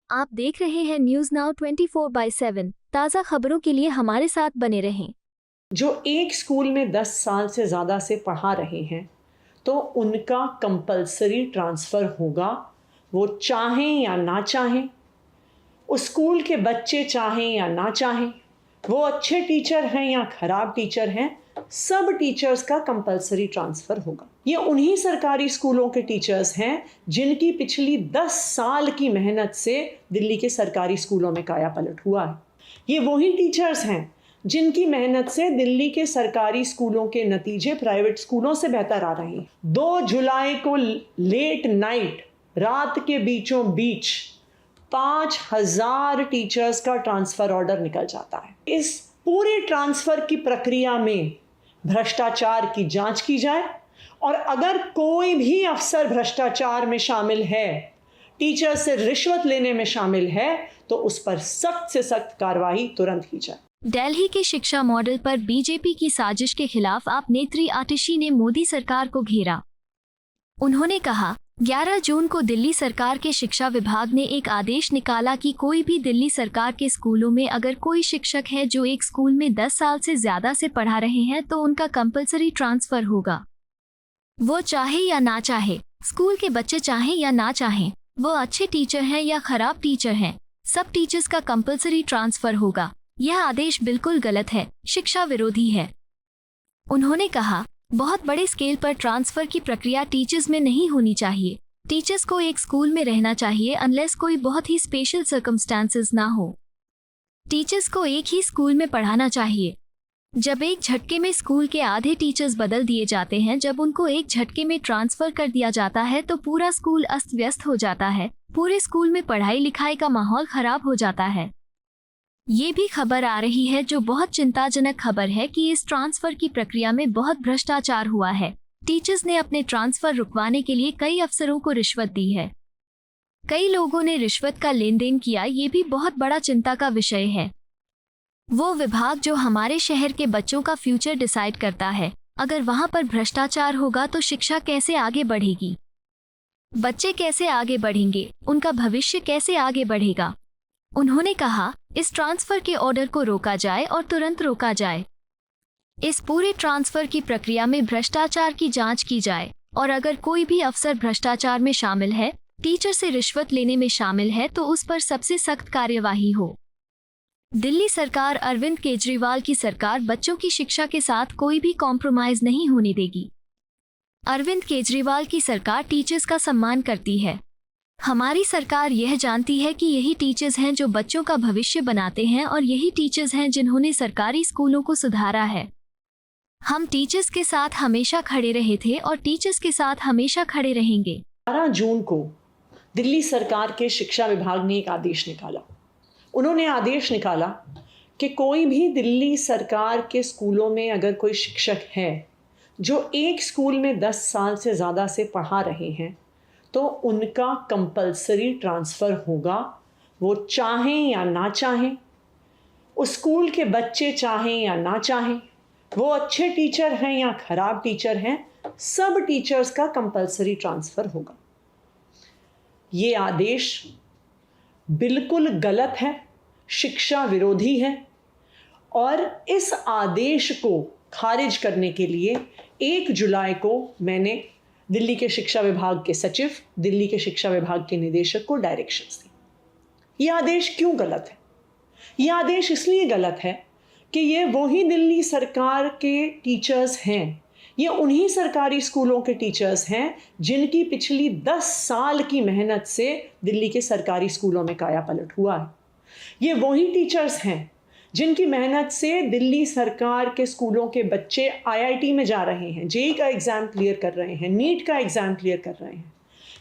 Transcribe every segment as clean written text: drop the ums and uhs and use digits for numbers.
आप देख रहे हैं न्यूज नाउ 24/7 ताज़ा खबरों के लिए हमारे साथ बने रहें। जो एक स्कूल में 10 साल से ज़्यादा से पढ़ा रहे हैं तो उनका कंपलसरी ट्रांसफ़र होगा, वो चाहें या ना चाहें। उस स्कूल के बच्चे चाहें या ना चाहें, वो अच्छे टीचर हैं या ख़राब टीचर हैं, सब टीचर्स का कंपलसरी ट्रांसफ़र होगा। ये उन्हीं सरकारी स्कूलों के टीचर्स हैं जिनकी पिछली 10 साल की मेहनत से दिल्ली के सरकारी स्कूलों में काया पलट हुआ है। ये वही टीचर्स हैं जिनकी मेहनत से दिल्ली के सरकारी स्कूलों के नतीजे प्राइवेट स्कूलों से बेहतर आ रहे हैं। 2 जुलाई को लेट नाइट, रात के बीचों बीच 5,000 टीचर्स का ट्रांसफ़र ऑर्डर निकल जाता है। इस पूरी ट्रांसफ़र की प्रक्रिया में भ्रष्टाचार की जांच की जाए और अगर कोई भी अफसर भ्रष्टाचार में शामिल है, टीचर से रिश्वत लेने में शामिल है, तो उस पर सख्त से सख्त कार्रवाई तुरंत की जाए। दिल्ली के शिक्षा मॉडल पर बीजेपी की साजिश के खिलाफ आप नेत्री आतिशी ने मोदी सरकार को घेरा। उन्होंने कहा, 11 जून को दिल्ली सरकार के शिक्षा विभाग ने एक आदेश निकाला कि कोई भी दिल्ली सरकार के स्कूलों में अगर कोई शिक्षक है जो एक स्कूल में 10 साल से ज्यादा से पढ़ा रहे हैं तो उनका कंपलसरी ट्रांसफर होगा। वो चाहे या ना चाहे, स्कूल के बच्चे चाहें या ना चाहें, वो अच्छे टीचर हैं या खराब टीचर हैं, सब टीचर्स का कंपलसरी ट्रांसफर होगा। यह आदेश बिल्कुल गलत है, शिक्षा विरोधी है। उन्होंने कहा, बहुत बड़े स्केल पर ट्रांसफर की प्रक्रिया टीचर्स में नहीं होनी चाहिए। टीचर्स को एक स्कूल में रहना चाहिए अनलेस कोई बहुत ही स्पेशल सर्कमस्टांसेस ना हो। टीचर्स को एक ही स्कूल में पढ़ाना चाहिए। जब एक झटके में स्कूल के आधे टीचर्स बदल दिए जाते हैं, जब उनको एक झटके में ट्रांसफर कर दिया जाता है तो पूरा स्कूल अस्त व्यस्त हो जाता है, पूरे स्कूल में पढ़ाई लिखाई का माहौल खराब हो जाता है। ये भी खबर आ रही है, जो बहुत चिंताजनक खबर है, कि इस ट्रांसफर की प्रक्रिया में बहुत भ्रष्टाचार हुआ है। टीचर्स ने अपने ट्रांसफर रुकवाने के लिए कई अफसरों को रिश्वत दी है। कई लोगों ने रिश्वत का लेन देन किया, ये भी बहुत बड़ा चिंता का विषय है। वो विभाग जो हमारे शहर के बच्चों का फ्यूचर डिसाइड करता है, अगर वहां पर भ्रष्टाचार होगा तो शिक्षा कैसे आगे बढ़ेगी? बच्चे कैसे आगे बढ़ेंगे? उनका भविष्य कैसे आगे बढ़ेगा? उन्होंने कहा, इस ट्रांसफर के ऑर्डर को रोका जाए और तुरंत रोका जाए। इस पूरे ट्रांसफर की प्रक्रिया में भ्रष्टाचार की जांच की जाए और अगर कोई भी अफसर भ्रष्टाचार में शामिल है, टीचर से रिश्वत लेने में शामिल है, तो उस पर सबसे सख्त कार्यवाही हो। दिल्ली सरकार, अरविंद केजरीवाल की सरकार बच्चों की शिक्षा के साथ कोई भी कॉम्प्रोमाइज नहीं होने देगी। अरविंद केजरीवाल की सरकार टीचर्स का सम्मान करती है। हमारी सरकार यह जानती है कि यही टीचर्स हैं जो बच्चों का भविष्य बनाते हैं और यही टीचर्स हैं जिन्होंने सरकारी स्कूलों को सुधारा है। हम टीचर्स के साथ हमेशा खड़े रहे थे और टीचर्स के साथ हमेशा खड़े रहेंगे। 12 जून को दिल्ली सरकार के शिक्षा विभाग ने एक आदेश निकाला। उन्होंने आदेश निकाला कि कोई भी दिल्ली सरकार के स्कूलों में अगर कोई शिक्षक है जो एक स्कूल में 10 साल से ज़्यादा से पढ़ा रहे हैं तो उनका कंपलसरी ट्रांसफ़र होगा, वो चाहें या ना चाहें। उस स्कूल के बच्चे चाहें या ना चाहें, वो अच्छे टीचर हैं या ख़राब टीचर हैं, सब टीचर्स का कंपलसरी ट्रांसफ़र होगा। ये आदेश बिल्कुल गलत है, शिक्षा विरोधी है और इस आदेश को खारिज करने के लिए 1 जुलाई को मैंने दिल्ली के शिक्षा विभाग के सचिव, दिल्ली के शिक्षा विभाग के निदेशक को डायरेक्शंस दी। यह आदेश क्यों गलत है? यह आदेश इसलिए गलत है कि ये वही दिल्ली सरकार के टीचर्स हैं, ये उन्हीं सरकारी स्कूलों के टीचर्स हैं जिनकी पिछली 10 साल की मेहनत से दिल्ली के सरकारी स्कूलों में काया पलट हुआ है। ये वही टीचर्स हैं जिनकी मेहनत से दिल्ली सरकार के स्कूलों के बच्चे आईआईटी में जा रहे हैं, जेईई का एग्ज़ाम क्लियर कर रहे हैं, नीट का एग्ज़ाम क्लियर कर रहे हैं।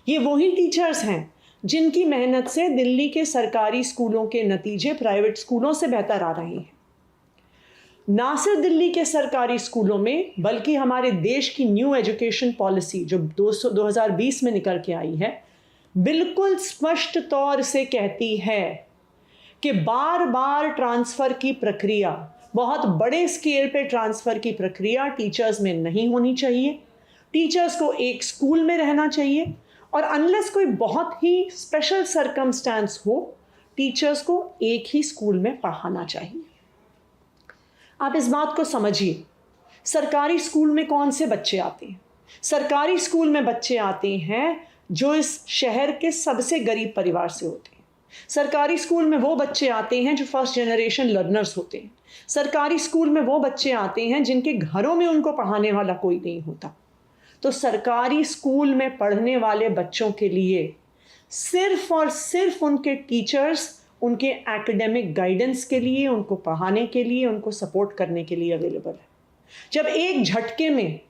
ये वही टीचर्स हैं जिनकी मेहनत से दिल्ली के सरकारी स्कूलों के नतीजे प्राइवेट स्कूलों से बेहतर आ रहे हैं। ना सिर्फ दिल्ली के सरकारी स्कूलों में, बल्कि हमारे देश की न्यू एजुकेशन पॉलिसी जो 2020 में निकल के आई है, बिल्कुल स्पष्ट तौर से कहती है कि बार बार ट्रांसफ़र की प्रक्रिया, बहुत बड़े स्केल पे ट्रांसफ़र की प्रक्रिया टीचर्स में नहीं होनी चाहिए। टीचर्स को एक स्कूल में रहना चाहिए और अनलेस कोई बहुत ही स्पेशल सर्कमस्टांस हो टीचर्स को एक ही स्कूल में पढ़ाना चाहिए। आप इस बात को समझिए, सरकारी स्कूल में कौन से बच्चे आते हैं? सरकारी स्कूल में बच्चे आते हैं जो इस शहर के सबसे गरीब परिवार से होते हैं। सरकारी स्कूल में वो बच्चे आते हैं जो फर्स्ट जनरेशन लर्नर्स होते हैं। सरकारी स्कूल में वो बच्चे आते हैं जिनके घरों में उनको पढ़ाने वाला कोई नहीं होता। तो सरकारी स्कूल में पढ़ने वाले बच्चों के लिए सिर्फ और सिर्फ उनके टीचर्स उनके एकेडमिक गाइडेंस के लिए, उनको पढ़ाने के लिए, उनको सपोर्ट करने के लिए अवेलेबल है। जब एक झटके में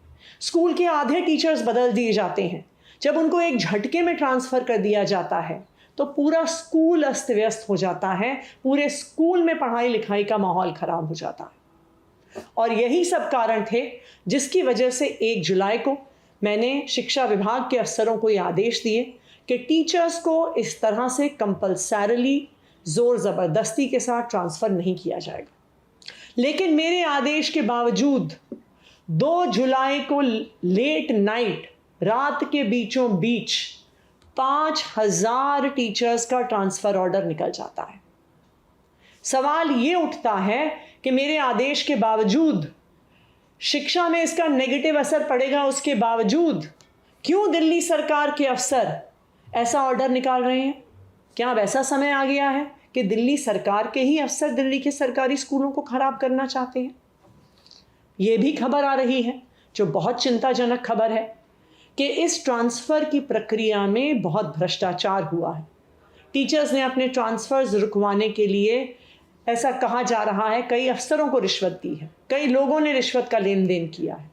स्कूल के आधे टीचर्स बदल दिए जाते हैं, जब उनको एक झटके में ट्रांसफ़र कर दिया जाता है, तो पूरा स्कूल अस्त व्यस्त हो जाता है। पूरे स्कूल में पढ़ाई लिखाई का माहौल ख़राब हो जाता है। और यही सब कारण थे जिसकी वजह से 1 जुलाई को मैंने शिक्षा विभाग के अफसरों को ये आदेश दिए कि टीचर्स को इस तरह से कंपल्सरीली ज़ोर ज़बरदस्ती के साथ ट्रांसफ़र नहीं किया जाएगा। लेकिन मेरे आदेश के बावजूद 2 जुलाई को लेट नाइट, रात के बीचों बीच 5,000 टीचर्स का ट्रांसफ़र ऑर्डर निकल जाता है। सवाल ये उठता है कि मेरे आदेश के बावजूद, शिक्षा में इसका नेगेटिव असर पड़ेगा उसके बावजूद, क्यों दिल्ली सरकार के अफसर ऐसा ऑर्डर निकाल रहे हैं? क्या अब ऐसा समय आ गया है कि दिल्ली सरकार के ही अफसर दिल्ली के सरकारी स्कूलों को ख़राब करना चाहते हैं? ये भी खबर आ रही है, जो बहुत चिंताजनक खबर है, कि इस ट्रांसफ़र की प्रक्रिया में बहुत भ्रष्टाचार हुआ है। टीचर्स ने अपने ट्रांसफ़र्स रुकवाने के लिए, ऐसा कहा जा रहा है, कई अफसरों को रिश्वत दी है, कई लोगों ने रिश्वत का लेन देन किया है।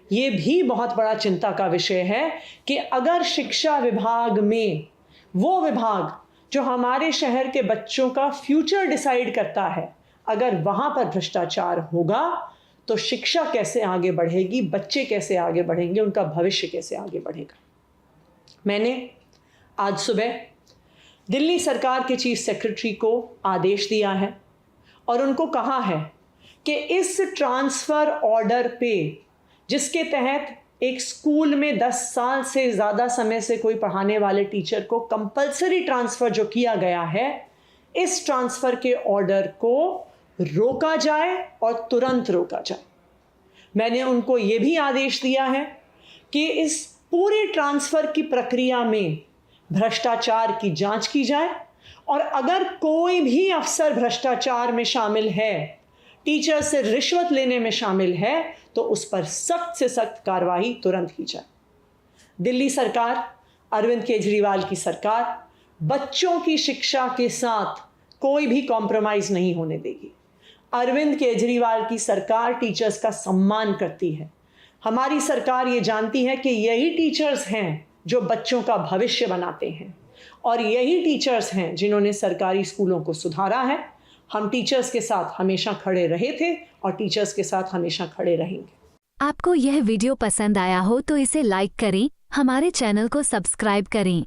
ये भी बहुत बड़ा चिंता का विषय है कि अगर शिक्षा विभाग में, वो विभाग जो हमारे शहर के बच्चों का फ्यूचर डिसाइड करता है, अगर वहाँ पर भ्रष्टाचार होगा तो शिक्षा कैसे आगे बढ़ेगी, बच्चे कैसे आगे बढ़ेंगे, उनका भविष्य कैसे आगे बढ़ेगा। मैंने आज सुबह दिल्ली सरकार के चीफ सेक्रेटरी को आदेश दिया है और उनको कहा है कि इस ट्रांसफ़र ऑर्डर पे, जिसके तहत एक स्कूल में 10 साल से ज़्यादा समय से कोई पढ़ाने वाले टीचर को कंपल्सरी ट्रांसफ़र जो किया गया है, इस ट्रांसफ़र के ऑर्डर को रोका जाए और तुरंत रोका जाए। मैंने उनको ये भी आदेश दिया है कि इस पूरी ट्रांसफ़र की प्रक्रिया में भ्रष्टाचार की जांच की जाए और अगर कोई भी अफसर भ्रष्टाचार में शामिल है, टीचर से रिश्वत लेने में शामिल है, तो उस पर सख्त से सख्त कार्रवाई तुरंत की जाए। दिल्ली सरकार, अरविंद केजरीवाल की सरकार, बच्चों की शिक्षा के साथ कोई भी कॉम्प्रोमाइज़ नहीं होने देगी। अरविंद केजरीवाल की सरकार टीचर्स का सम्मान करती है। हमारी सरकार ये जानती है कि यही टीचर्स हैं जो बच्चों का भविष्य बनाते हैं और यही टीचर्स हैं जिन्होंने सरकारी स्कूलों को सुधारा है। हम टीचर्स के साथ हमेशा खड़े रहे थे और टीचर्स के साथ हमेशा खड़े रहेंगे। आपको यह वीडियो पसंद आया हो तो इसे लाइक करें, हमारे चैनल को सब्सक्राइब करें।